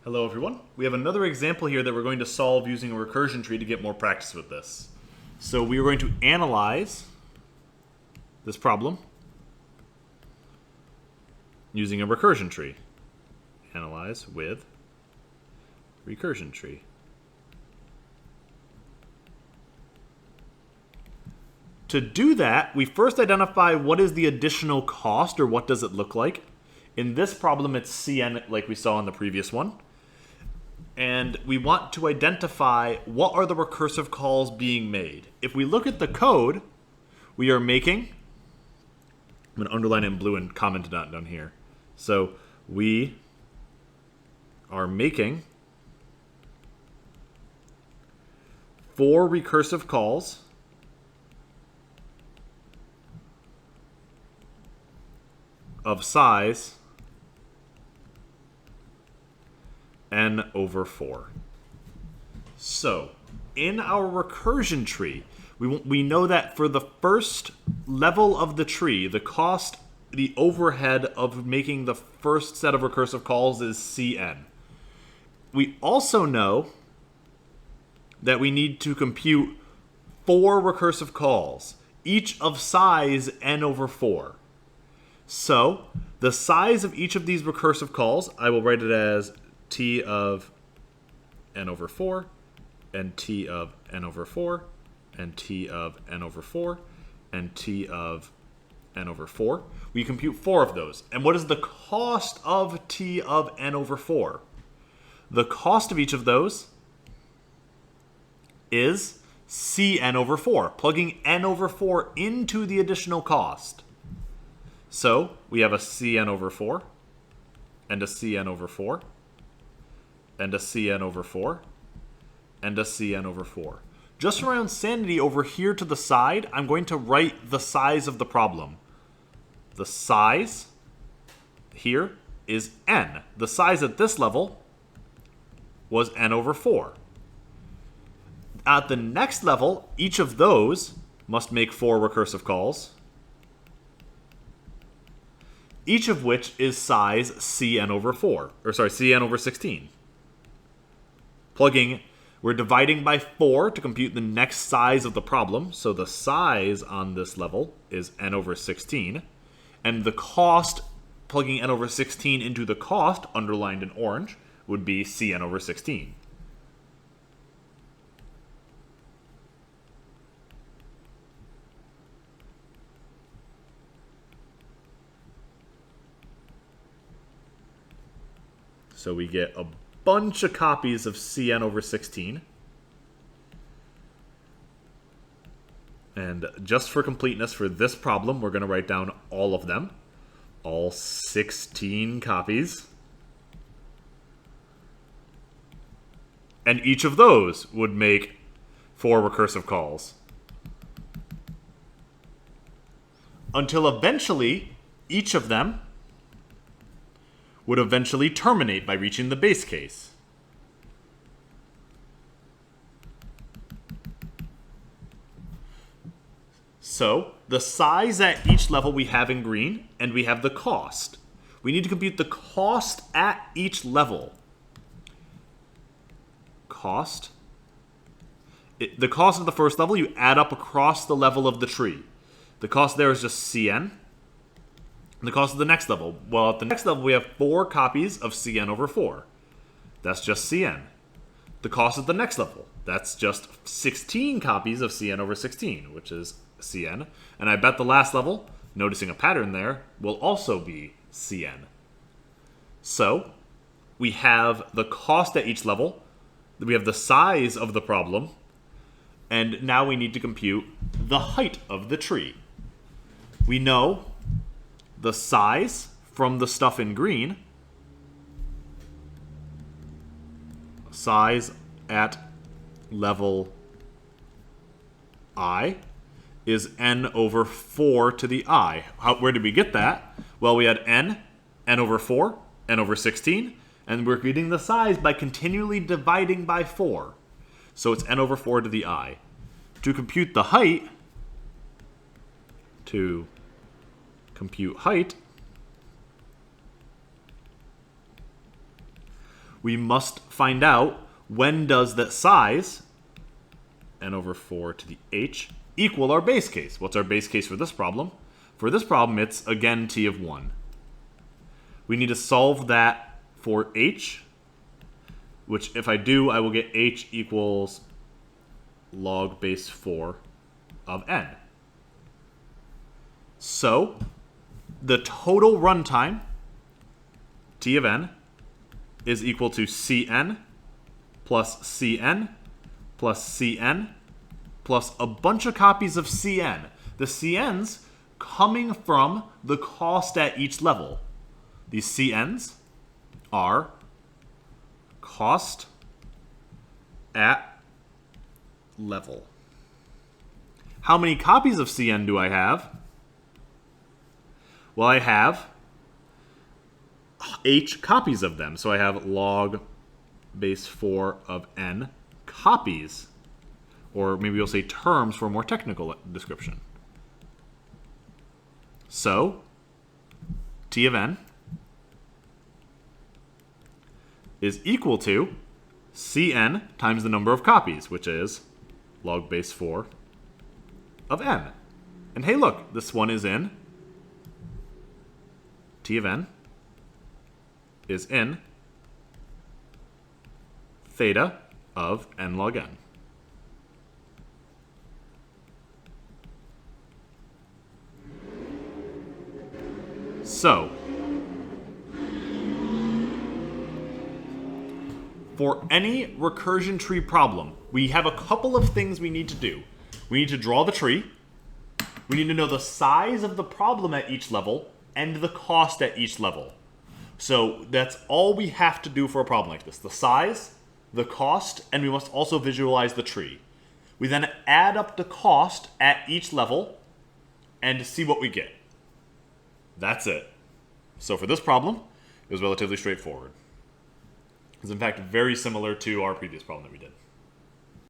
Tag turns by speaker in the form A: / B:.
A: Hello everyone. We have another example here that we're going to solve using a recursion tree to get more practice with this. So we are going to analyze this problem using a recursion tree. Analyze with recursion tree. To do that, we first identify what is the additional cost, or what does it look like. In this problem, it's Cn, like we saw in the previous one. And we want to identify what are the recursive calls being made. If we look at the code, we are making, I'm going to underline it in blue and comment it out down here. So we are making 4 recursive calls of size n over 4. So in our recursion tree, we know that for the first level of the tree, the cost, the overhead of making the first set of recursive calls is Cn. We also know that we need to compute 4 recursive calls, each of size n over 4. So the size of each of these recursive calls, I will write it as t of n over 4, and t of n over 4, and t of n over 4, and t of n over 4. We compute 4 of those. And what is the cost of t of n over 4? The cost of each of those is Cn over 4, plugging n over 4 into the additional cost. So we have a Cn over 4, and a Cn over 4, and a Cn over 4, and a Cn over 4. Just for my own sanity, over here to the side, I'm going to write the size of the problem. The size here is n. The size at this level was n over 4. At the next level, each of those must make 4 recursive calls, each of which is size Cn over 4, or sorry, Cn over 16. Plugging, we're dividing by 4 to compute the next size of the problem. So the size on this level is n over 16. And the cost, plugging n over 16 into the cost, underlined in orange, would be Cn over 16. So we get a bunch of copies of Cn over 16. And just for completeness, for this problem, we're going to write down all of them. All 16 copies. And each of those would make 4 recursive calls. Until eventually, each of them would eventually terminate by reaching the base case. So the size at each level we have in green, and we have the cost. We need to compute the cost at each level. Cost. The cost of the first level, you add up across the level of the tree. The cost there is just Cn. And the cost of the next level, well, at the next level we have 4 copies of Cn over 4. That's just Cn. The cost of the next level, that's just 16 copies of Cn over 16, which is Cn. And I bet the last level, noticing a pattern there, will also be Cn. So we have the cost at each level, we have the size of the problem, and now we need to compute the height of the tree. We know the size from the stuff in green, size at level I, is n over 4 to the I. Where did we get that? Well, we had n over 4, n over 16, and we're getting the size by continually dividing by 4. So it's n over 4 to the I. To compute the height, we must find out when does that size, n over 4 to the h, equal our base case. What's our base case for this problem? For this problem, it's, again, t of 1. We need to solve that for h, which if I do, I will get h equals log base 4 of n. So, the total runtime, t of n, is equal to cn plus cn plus cn plus a bunch of copies of cn. The cn's coming from the cost at each level. These cn's are cost at level. How many copies of cn do I have? Well, I have h copies of them. So I have log base 4 of n copies. Or maybe we'll say terms for a more technical description. So, t of n is equal to cn times the number of copies, which is log base 4 of n. And hey, look, this one is in t of n is in theta of n log n. So, for any recursion tree problem, we have a couple of things we need to do. We need to draw the tree. We need to know the size of the problem at each level and the cost at each level. So that's all we have to do for a problem like this. The size, the cost, and we must also visualize the tree. We then add up the cost at each level and see what we get. That's it. So for this problem, it was relatively straightforward. It's in fact very similar to our previous problem that we did.